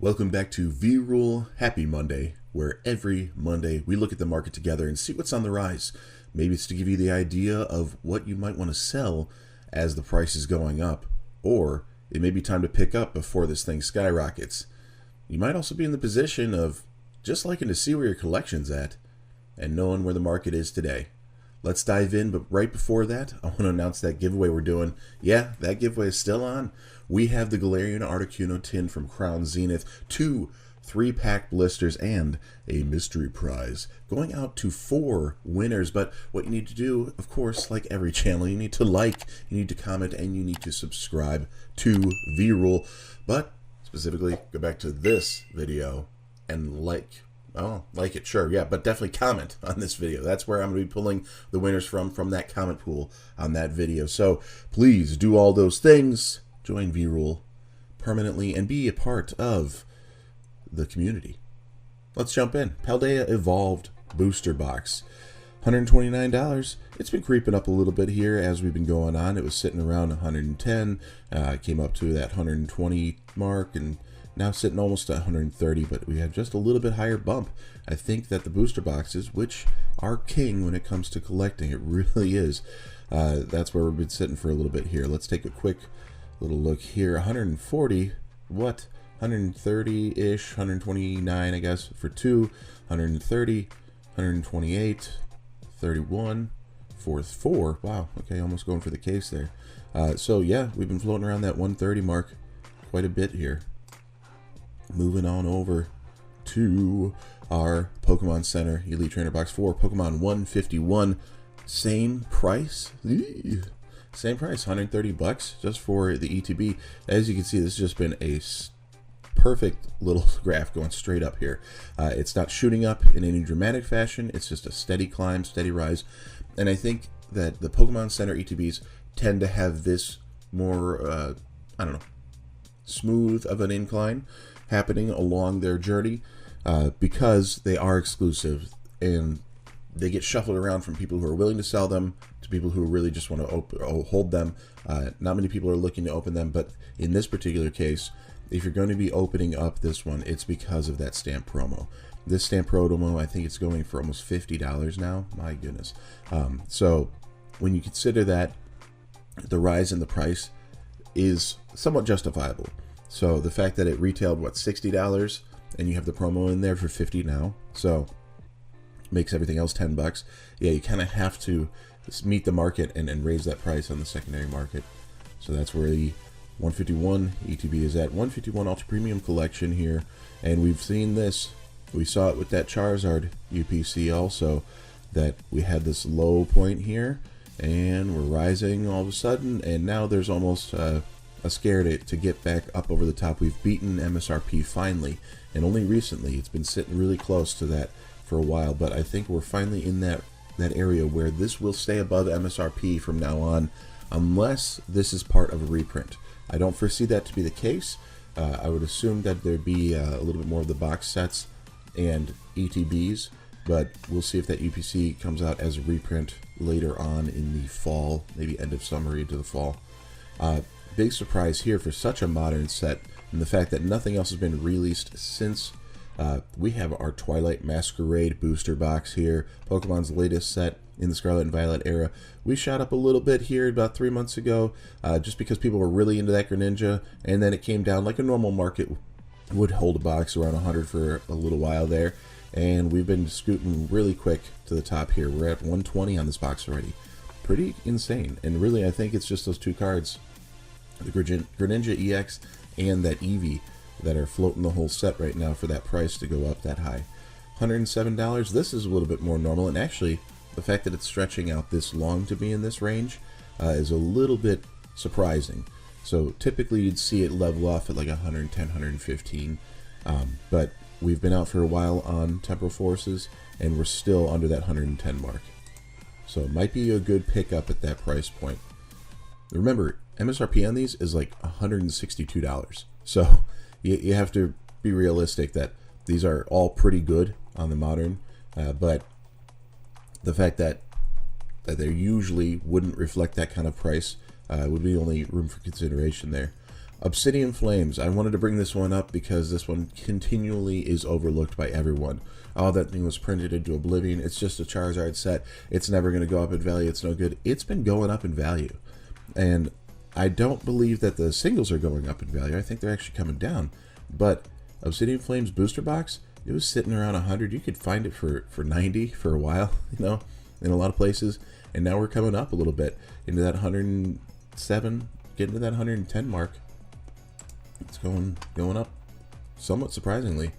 Welcome back to VRule Happy Monday, where every Monday we look at the market together and see what's on the rise. Maybe it's to give you the idea of what you might want to sell as the price is going up, or it may be time to pick up before this thing skyrockets. You might also be in the position of just liking to see where your collection's at and knowing where the market is today. Let's dive in, but right before that, I want to announce that giveaway we're doing. Yeah, that giveaway is still on. We have the Galarian Articuno tin from Crown Zenith, 2 3-pack blisters, and a mystery prize going out to 4 winners. But what you need to do, of course, like every channel, you need to like, you need to comment, and you need to subscribe to VRule. But specifically, go back to this video and like it, sure, yeah, but definitely comment on this video. That's where I'm going to be pulling the winners from that comment pool on that video. So please do all those things. Join VRule permanently and be a part of the community. Let's jump in. Paldea Evolved Booster Box. $129. It's been creeping up a little bit here as we've been going on. It was sitting around 110. Came up to that 120 mark and now sitting almost at 130, but we have just a little bit higher bump. I think that the booster boxes, which are king when it comes to collecting, it really is. That's where we've been sitting for a little bit here. Let's take a quick little look here. 140, what? 130-ish, 129, I guess, for 2. 130, 128, 31, for 4. Wow, okay, almost going for the case there. So yeah, we've been floating around that 130 mark quite a bit here. Moving on over to our Pokemon Center Elite Trainer Box 4, Pokemon 151. Same price. Same price, 130 bucks just for the ETB. As you can see, this has just been a perfect little graph going straight up here. It's not shooting up in any dramatic fashion. It's just a steady climb, steady rise. And I think that the Pokemon Center ETBs tend to have this more, I don't know, smooth of an incline happening along their journey because they are exclusive and they get shuffled around from people who are willing to sell them to people who really just want to hold them. Not many people are looking to open them, but in this particular case, if you're going to be opening up this one, it's because of that stamp promo. This stamp promo, I think it's going for almost $50 now. My goodness. So when you consider that, the rise in the price is somewhat justifiable. So the fact that it retailed, what, $60 and you have the promo in there for $50 now, so makes everything else 10 bucks. Yeah, you kind of have to meet the market and raise that price on the secondary market. So that's where the 151 ETB is at. 151 Ultra Premium Collection here, and we've seen this. We saw it with that Charizard UPC also, that we had this low point here, and we're rising all of a sudden, and now there's almost a scare to get back up over the top. We've beaten MSRP finally, and only recently. It's been sitting really close to that for a while, but I think we're finally in that area where this will stay above MSRP from now on, unless this is part of a reprint. I don't foresee that to be the case. I would assume that there'd be a little bit more of the box sets and ETBs, but we'll see if that UPC comes out as a reprint later on in the fall, maybe end of summer into the fall. Big surprise here for such a modern set, and the fact that nothing else has been released since. We have our Twilight Masquerade booster box here, Pokemon's latest set in the Scarlet and Violet era. We shot up a little bit here about 3 months ago, just because people were really into that Greninja, and then it came down like a normal market would hold a box around 100 for a little while there, and we've been scooting really quick to the top here. We're at 120 on this box already. Pretty insane, and really I think it's just those 2 cards, the Greninja EX and that Eevee, that are floating the whole set right now for that price to go up that high. $107. This is a little bit more normal, and actually the fact that it's stretching out this long to be in this range is a little bit surprising. So typically you'd see it level off at like 110, 115, but we've been out for a while on Temporal Forces and we're still under that 110 mark. So it might be a good pickup at that price point. Remember, MSRP on these is like $162. So you have to be realistic that these are all pretty good on the modern, but the fact that they usually wouldn't reflect that kind of price would be the only room for consideration there. Obsidian Flames. I wanted to bring this one up because this one continually is overlooked by everyone. Oh, that thing was printed into oblivion. It's just a Charizard set. It's never going to go up in value. It's no good. It's been going up in value. And I don't believe that the singles are going up in value. I think they're actually coming down. But Obsidian Flames booster box, it was sitting around 100. You could find it for 90 for a while, you know, in a lot of places. And now we're coming up a little bit into that 107, getting to that 110 mark. It's going up somewhat surprisingly.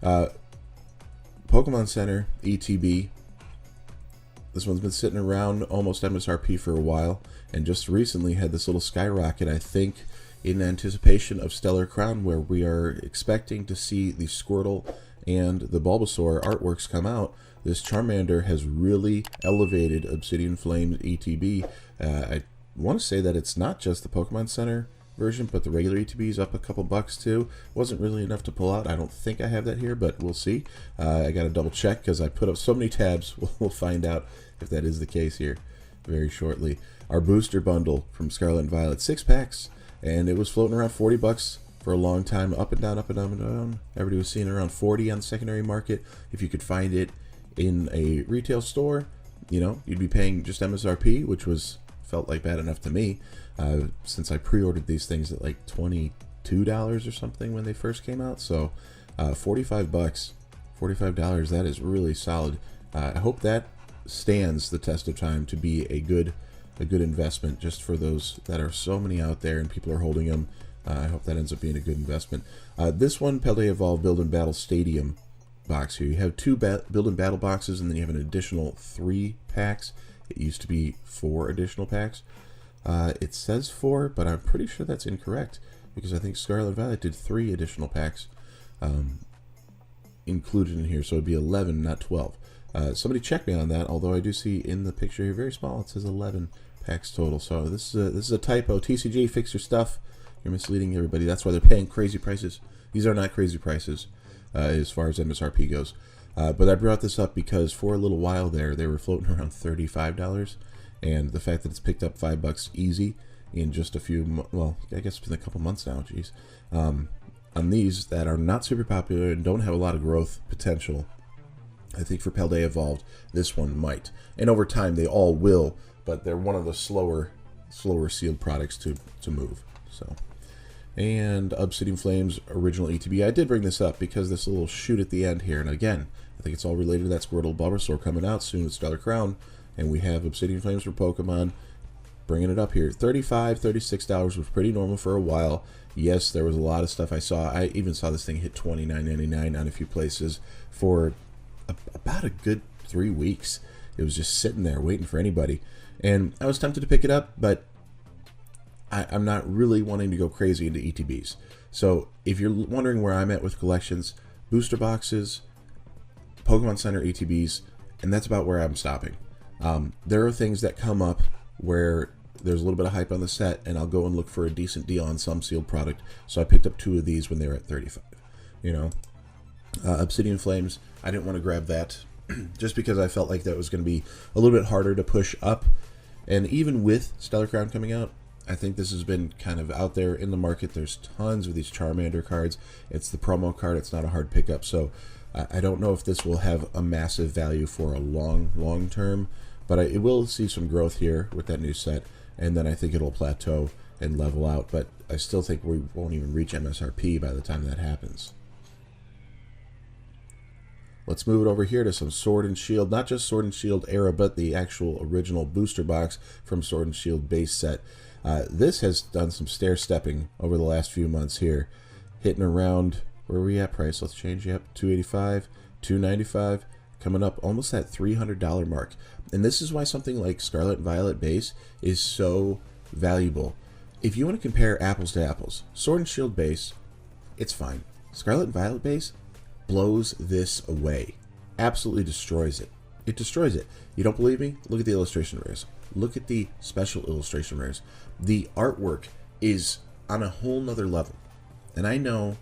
Pokemon Center ETB. This one's been sitting around almost MSRP for a while, and just recently had this little skyrocket, I think, in anticipation of Stellar Crown, where we are expecting to see the Squirtle and the Bulbasaur artworks come out. This Charmander has really elevated Obsidian Flames ETB. I want to say that it's not just the Pokemon Center version, but the regular ETB is up a couple bucks too. Wasn't really enough to pull out. I don't think I have that here, but we'll see. I got to double check because I put up so many tabs. We'll find out if that is the case here very shortly. Our booster bundle from Scarlet and Violet, 6 packs, and it was floating around 40 bucks for a long time, up and down, up and down, and down. Everybody was seeing around 40 on the secondary market. If you could find it in a retail store, you know, you'd be paying just MSRP, which felt like bad enough to me, since I pre-ordered these things at like $22 or something when they first came out. So 45 bucks, $45, that is really solid. I hope that stands the test of time to be a good investment, just for those that are so many out there and people are holding them. I hope that ends up being a good investment. This one, Paldea Evolved Build and Battle Stadium box here. You have 2 Build and Battle boxes, and then you have an additional 3 packs. It used to be 4 additional packs. It says 4, but I'm pretty sure that's incorrect, because I think Scarlet and Violet did 3 additional packs included in here, so it'd be 11, not 12. Somebody check me on that, although I do see in the picture here, very small, it says 11 packs total. So this is a typo. TCG, fix your stuff. You're misleading everybody. That's why they're paying crazy prices. These are not crazy prices as far as MSRP goes. But I brought this up because for a little while there, they were floating around $35, and the fact that it's picked up $5 easy in just a few, well, I guess it's been a couple months now, geez, on these that are not super popular and don't have a lot of growth potential. I think for Paldea Evolved, this one might, and over time they all will, but they're one of the slower sealed products to move. So, and Obsidian Flames original ETB. I did bring this up because this little shoot at the end here, and again, I think it's all related to that Squirtle Bulbasaur coming out soon with Stellar Crown, and we have Obsidian Flames for Pokemon. Bringing it up here, $35, $36 was pretty normal for a while. Yes, there was a lot of stuff I saw. I even saw this thing hit $29.99 on a few places for about a good 3 weeks. It was just sitting there waiting for anybody, and I was tempted to pick it up, but I'm not really wanting to go crazy into ETBs. So if you're wondering where I'm at with collections, booster boxes, Pokemon Center ETBs, and that's about where I'm stopping. There are things that come up where there's a little bit of hype on the set, and I'll go and look for a decent deal on some sealed product. So I picked up 2 of these when they were at 35. You know, Obsidian Flames, I didn't want to grab that just because I felt like that was going to be a little bit harder to push up. And even with Stellar Crown coming out, I think this has been kind of out there in the market. There's tons of these Charmander cards. It's the promo card. It's not a hard pickup. So I don't know if this will have a massive value for a long term, but it will see some growth here with that new set, and then I think it'll plateau and level out, but I still think we won't even reach MSRP by the time that happens. Let's move it over here to some Sword and Shield, not just Sword and Shield era, but the actual original booster box from Sword and Shield base set. This has done some stair-stepping over the last few months here, hitting around, where are we at price? Let's change, yep, $285, $295, coming up almost that $300 mark. And this is why something like Scarlet and Violet base is so valuable. If you want to compare apples to apples, Sword and Shield base, it's fine. Scarlet and Violet base blows this away. Absolutely destroys it. It destroys it. You don't believe me? Look at the illustration rares. Look at the special illustration rares. The artwork is on a whole nother level. And I know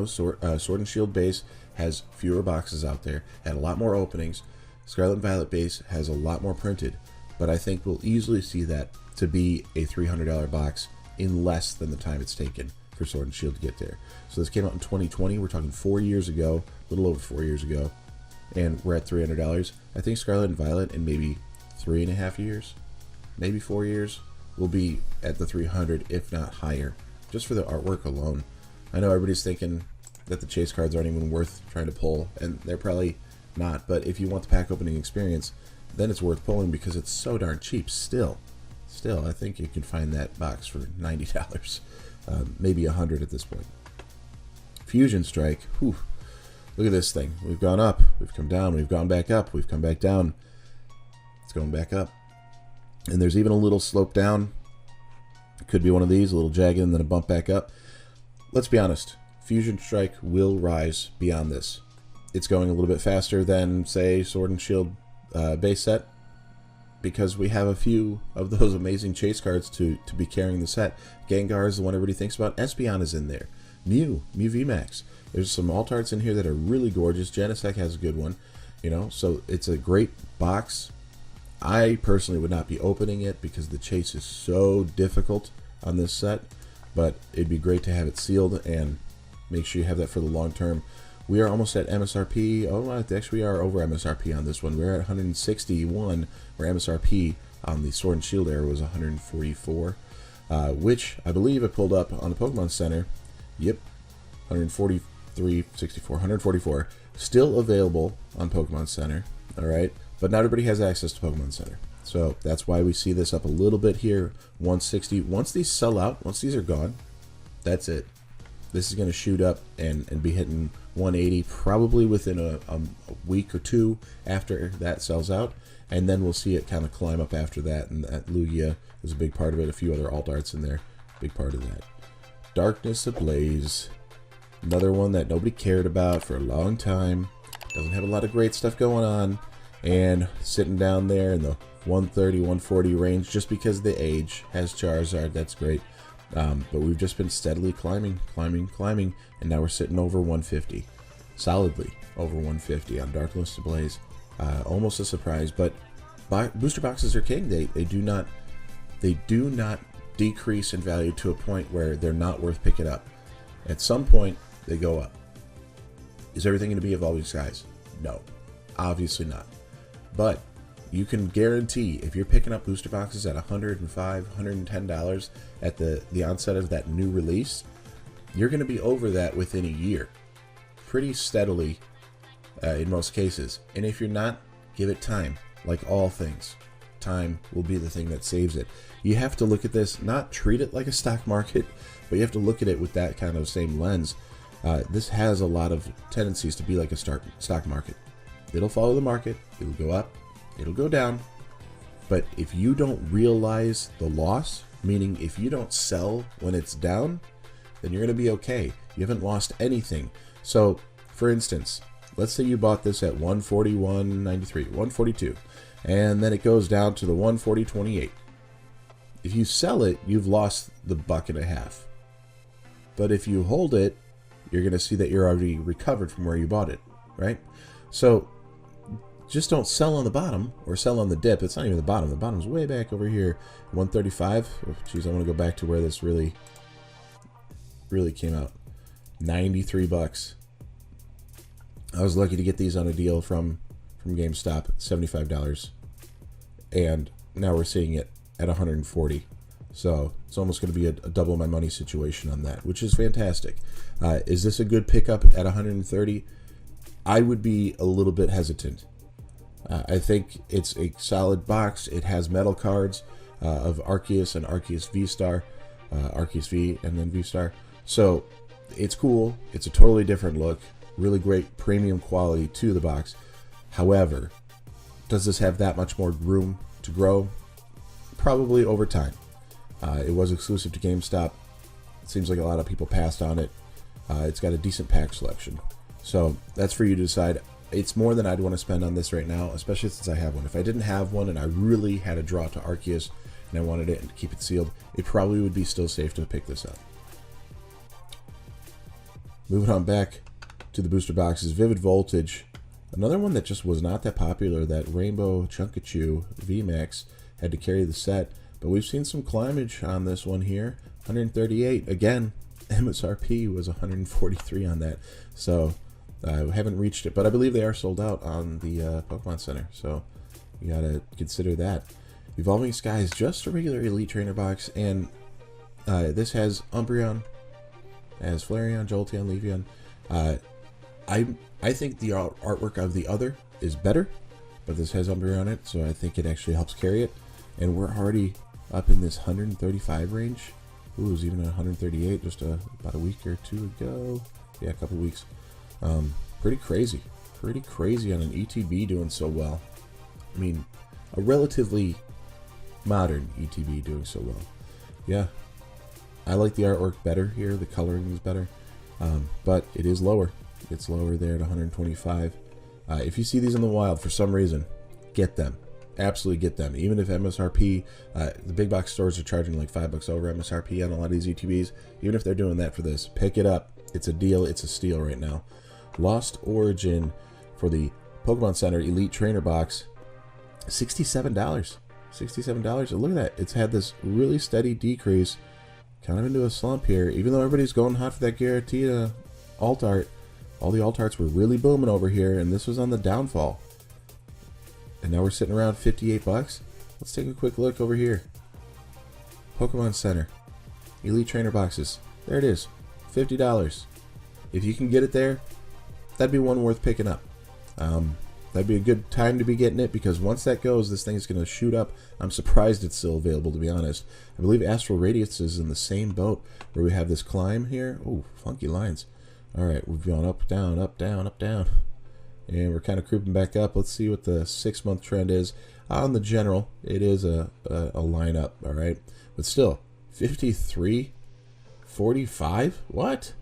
Sword and Shield base has fewer boxes out there, had a lot more openings. Scarlet and Violet base has a lot more printed, but I think we'll easily see that to be a $300 box in less than the time it's taken for Sword and Shield to get there. So this came out in 2020. We're talking 4 years ago, a little over 4 years ago, and we're at $300. I think Scarlet and Violet in maybe 3.5 years, maybe 4 years, will be at the 300, if not higher, just for the artwork alone. I know everybody's thinking that the chase cards aren't even worth trying to pull, and they're probably not, but if you want the pack opening experience, then it's worth pulling because it's so darn cheap still. I think you can find that box for $90, maybe $100 at this point. Fusion Strike, whew, look at this thing. We've gone up, we've come down, we've gone back up, we've come back down. It's going back up. And there's even a little slope down. It could be one of these, a little jagged and then a bump back up. Let's be honest, Fusion Strike will rise beyond this. It's going a little bit faster than, say, Sword and Shield base set, because we have a few of those amazing chase cards to be carrying the set. Gengar is the one everybody thinks about. Espeon is in there. Mew VMAX. There's some alt arts in here that are really gorgeous. Genesect has a good one, you know, so it's a great box. I personally would not be opening it because the chase is so difficult on this set, but it'd be great to have it sealed and make sure you have that for the long term. We are almost at MSRP. Oh, actually, we are over MSRP on this one. We're at 161, where MSRP on the Sword and Shield era was 144, which I believe I pulled up on the Pokemon Center. Yep, 144. Still available on Pokemon Center. All right, but not everybody has access to Pokemon Center. So that's why we see this up a little bit here, 160. Once these sell out, once these are gone, that's it. This is going to shoot up and be hitting 180 probably within a week or two after that sells out, and then we'll see it kind of climb up after that, and that Lugia is a big part of it. A few other alt arts in there, big part of that. Darkness Ablaze, another one that nobody cared about for a long time. Doesn't have a lot of great stuff going on, and sitting down there in the 130, 140 range just because of the age. Has Charizard, that's great. But we've just been steadily climbing, and now we're sitting over 150. Solidly over 150 on Darkness Ablaze. Almost a surprise, but booster boxes are king. They do not decrease in value to a point where they're not worth picking up. At some point, they go up. Is everything going to be Evolving Skies? No, obviously not. But you can guarantee if you're picking up booster boxes at $105, $110 at the onset of that new release, you're going to be over that within a year, pretty steadily in most cases. And if you're not, give it time. Like all things, time will be the thing that saves it. You have to look at this, not treat it like a stock market, but you have to look at it with that kind of same lens. This has a lot of tendencies to be like a stock market. It'll follow the market, it'll go up, it'll go down, but if you don't realize the loss, meaning if you don't sell when it's down, then you're going to be okay. You haven't lost anything. So, for instance, let's say you bought this at 141.93, 142, and then it goes down to the 140.28. If you sell it, you've lost the $1.50. But if you hold it, you're going to see that you're already recovered from where you bought it, right? So just don't sell on the bottom or sell on the dip. It's not even the bottom. The bottom's way back over here, 135. Oh, geez, I want to go back to where this really came out. 93 bucks. I was lucky to get these on a deal from GameStop, $75, and now we're seeing it at 140. So it's almost going to be a double my money situation on that, which is fantastic. Is this a good pickup at 130? I would be a little bit hesitant. I think it's a solid box. It has metal cards of Arceus and Arceus V-Star, Arceus V and then V-Star. So it's cool. It's a totally different look. Really great premium quality to the box. However, does this have that much more room to grow? Probably over time. It was exclusive to GameStop. It seems like a lot of people passed on it. It's got a decent pack selection. So that's for you to decide. It's more than I'd want to spend on this right now, especially since I have one. If I didn't have one and I really had a draw to Arceus and I wanted it and to keep it sealed, it probably would be still safe to pick this up. Moving on back to the booster boxes, Vivid Voltage. Another one that just was not that popular, that Rainbow Chunkachu VMAX had to carry the set. But we've seen some climbage on this one here. 138 again. MSRP was 143 on that, so we haven't reached it, but I believe they are sold out on the Pokemon Center, so you gotta consider that. Evolving Skies, just a regular Elite Trainer box, and this has Umbreon, has Flareon, Jolteon, Leafeon. I think the artwork of the other is better, but this has Umbreon on it, so I think it actually helps carry it. And we're already up in this 135 range. Ooh, it was even at 138 just about a week or two ago. Yeah, a couple weeks. Pretty crazy. Pretty crazy on an ETB doing so well. I mean, a relatively modern ETB doing so well. Yeah. I like the artwork better here. The coloring is better. But it is lower. It's lower there at 125. If you see these in the wild for some reason, get them. Absolutely get them. Even if MSRP, the big box stores are charging like $5 over MSRP on a lot of these ETBs. Even if they're doing that for this, pick it up. It's a deal. It's a steal right now. Lost Origin for the Pokemon Center Elite Trainer box, $67. $67. And look at that. It's had this really steady decrease, kind of into a slump here. Even though everybody's going hot for that Giratina alt art, all the alt arts were really booming over here, and this was on the downfall. And now we're sitting around 58 bucks. Let's take a quick look over here. Pokemon Center. Elite Trainer boxes. There it is. $50. If you can get it there, that'd be one worth picking up. That'd be a good time to be getting it, because once that goes, this thing's going to shoot up. I'm surprised it's still available, to be honest. I believe Astral Radiance is in the same boat where we have this climb here. Oh, funky lines. All right, we've gone up, down, up, down, up, down. And we're kind of creeping back up. Let's see what the 6-month trend is. On the general, it is a line up, all right? But still, 53, 45? What?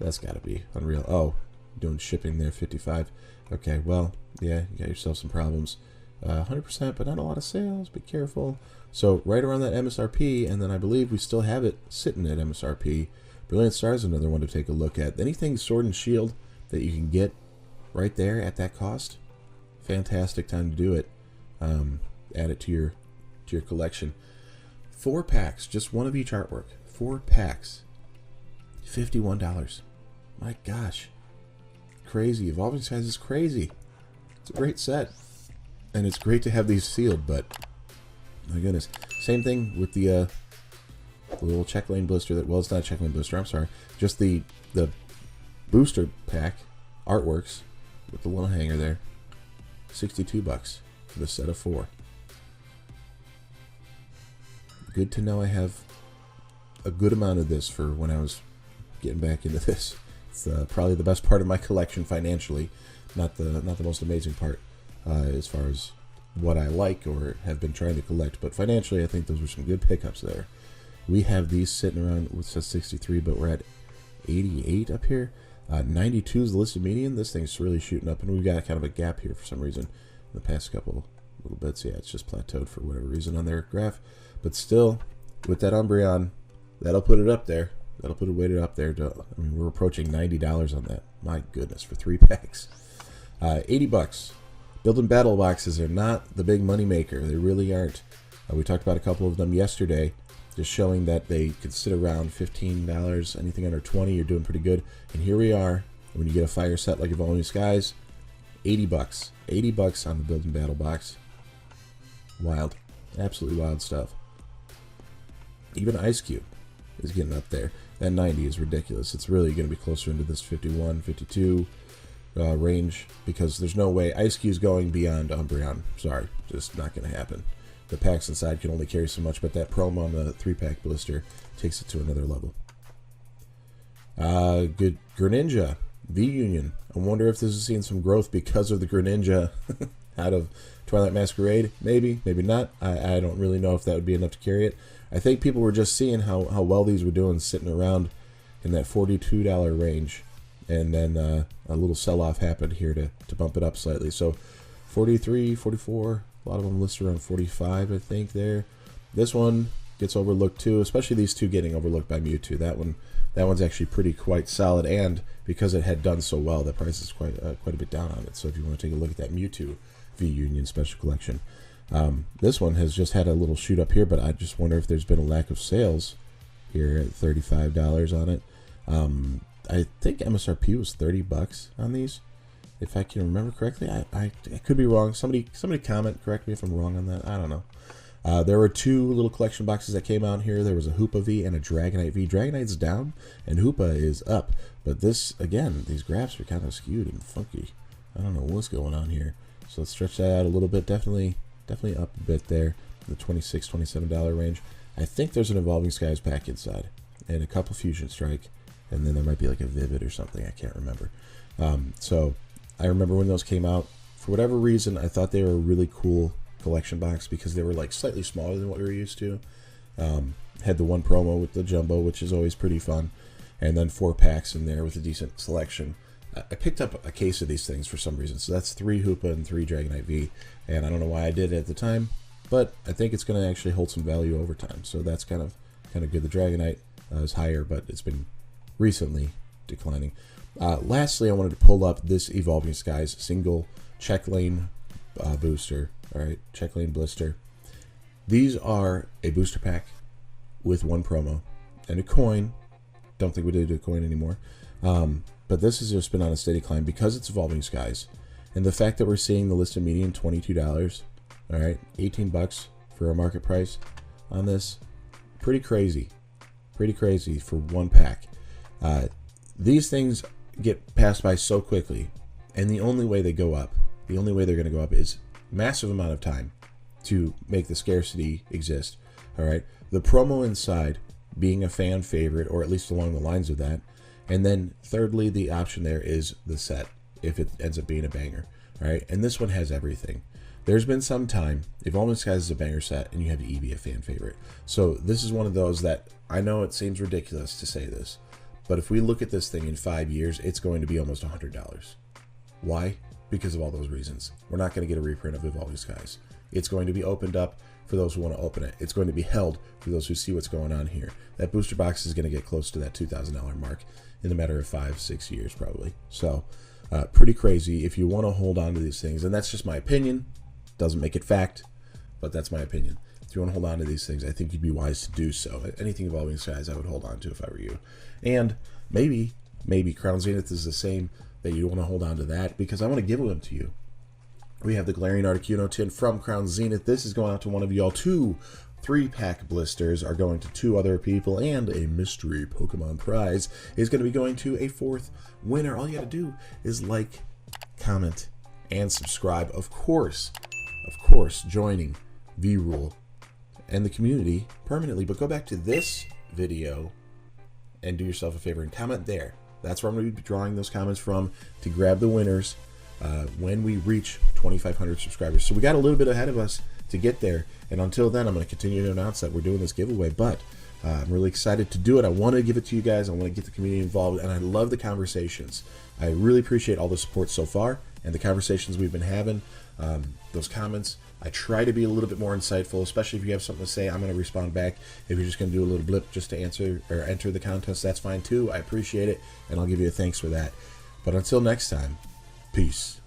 That's got to be unreal. Oh, doing shipping there, 55. Okay, well, yeah, you got yourself some problems. 100%, but not a lot of sales. Be careful. So right around that MSRP, and then I believe we still have it sitting at MSRP. Brilliant Star is another one to take a look at. Anything Sword and Shield that you can get right there at that cost, fantastic time to do it. Add it to your collection. 4 packs, just one of each artwork. 4 packs, $51. My gosh, crazy. Evolving Skies is crazy. It's a great set, and it's great to have these sealed. But my goodness, same thing with the little check lane blister. That, well, it's not a check lane blister. I'm sorry. Just the booster pack artworks with the little hanger there. $62 for the set of 4. Good to know I have a good amount of this for when I was getting back into this. It's probably the best part of my collection financially, not the most amazing part as far as what I like or have been trying to collect, but financially I think those were some good pickups there. We have these sitting around, it says 63, but we're at 88 up here. 92 is the listed median. This thing's really shooting up, and we've got kind of a gap here for some reason in the past couple little bits. Yeah, it's just plateaued for whatever reason on their graph, but still, with that Umbreon, that'll put it up there. That'll put it weighted up there. I mean, we're approaching $90 on that. My goodness, for 3 packs. $80. Build and battle boxes are not the big money maker. They really aren't. We talked about a couple of them yesterday, just showing that they could sit around $15. Anything under 20, you're doing pretty good. And here we are. When you get a fire set like Evolving Skies, $80. $80 on the build and battle box. Wild. Absolutely wild stuff. Even Ice Cube is getting up there. That 90 is ridiculous. It's really going to be closer into this 51, 52 range, because there's no way Ice Cube's going beyond Umbreon. Sorry, just not going to happen. The packs inside can only carry so much, but that promo on the 3-pack blister takes it to another level. Good Greninja V-Union. I wonder if this is seeing some growth because of the Greninja out of Twilight Masquerade. Maybe, maybe not. I don't really know if that would be enough to carry it. I think people were just seeing how well these were doing, sitting around in that $42 range, and then a little sell-off happened here to bump it up slightly. So 43, 44, a lot of them listed around 45, I think, there. This one gets overlooked too, especially these two getting overlooked by Mewtwo. That one's actually quite solid, and because it had done so well, the price is quite a bit down on it. So if you want to take a look at that Mewtwo V-Union Special Collection. This one has just had a little shoot up here, but I just wonder if there's been a lack of sales here at $35 on it. I think MSRP was $30 on these, if I can remember correctly. I could be wrong. Somebody comment, correct me if I'm wrong on that. I don't know. There were two little collection boxes that came out here. There was a Hoopa V and a Dragonite V. Dragonite's down and Hoopa is up. But this, again, these graphs are kind of skewed and funky. I don't know what's going on here. So let's stretch that out a little bit. Definitely up a bit there. The $26, $27 range. I think there's an Evolving Skies pack inside. And a couple Fusion Strike. And then there might be like a Vivid or something. I can't remember. So I remember when those came out. For whatever reason, I thought they were a really cool collection box because they were like slightly smaller than what we were used to. Had the one promo with the Jumbo, which is always pretty fun. And then 4 packs in there with a decent selection. I picked up a case of these things for some reason. So that's 3 Hoopa and 3 Dragonite V. And I don't know why I did it at the time, but I think it's going to actually hold some value over time. So that's kind of good. The Dragonite is higher, but it's been recently declining. Lastly, I wanted to pull up this Evolving Skies single check lane booster. All right, check lane blister. These are a booster pack with 1 promo and a coin. Don't think we did a coin anymore. But this has just been on a steady climb because it's Evolving Skies. And the fact that we're seeing the listed median $22, all right, $18 for a market price on this, pretty crazy. Pretty crazy for 1 pack. These things get passed by so quickly, and the only way they go up, the only way they're going to go up is massive amount of time to make the scarcity exist. All right, the promo inside being a fan favorite, or at least along the lines of that. And then thirdly, the option there is the set, if it ends up being a banger. All right, and this one has everything. There's been some time, Evolving Skies is a banger set, and you have to be a fan favorite. So this is one of those that, I know it seems ridiculous to say this, but if we look at this thing in 5 years, it's going to be almost $100. Why? Because of all those reasons. We're not going to get a reprint of Evolving Skies. It's going to be opened up for those who want to open it. It's going to be held for those who see what's going on here. That booster box is going to get close to that $2,000 mark in a matter of 5-6 years probably. So pretty crazy if you want to hold on to these things. And that's just my opinion. Doesn't make it fact, but that's my opinion. If you want to hold on to these things, I think you'd be wise to do so. Anything Evolving Skies I would hold on to if I were you. And maybe Crown Zenith is the same, that you want to hold on to that, because I want to give them to you. We have the Glaring Articuno tin from Crown Zenith. This is going out to one of y'all. 2 3-pack blisters are going to 2 other people, and a mystery Pokemon prize is going to be going to a 4th winner. All you got to do is like, comment, and subscribe. Of course, joining VRule and the community permanently. But go back to this video and do yourself a favor and comment there. That's where I'm going to be drawing those comments from to grab the winners when we reach 2,500 subscribers. So we got a little bit ahead of us to get there. And until then, I'm going to continue to announce that we're doing this giveaway. But I'm really excited to do it. I want to give it to you guys. I want to get the community involved. And I love the conversations. I really appreciate all the support so far and the conversations we've been having. Those comments, I try to be a little bit more insightful, especially if you have something to say. I'm going to respond back. If you're just going to do a little blip just to answer or enter the contest, that's fine too. I appreciate it, and I'll give you a thanks for that. But until next time, peace.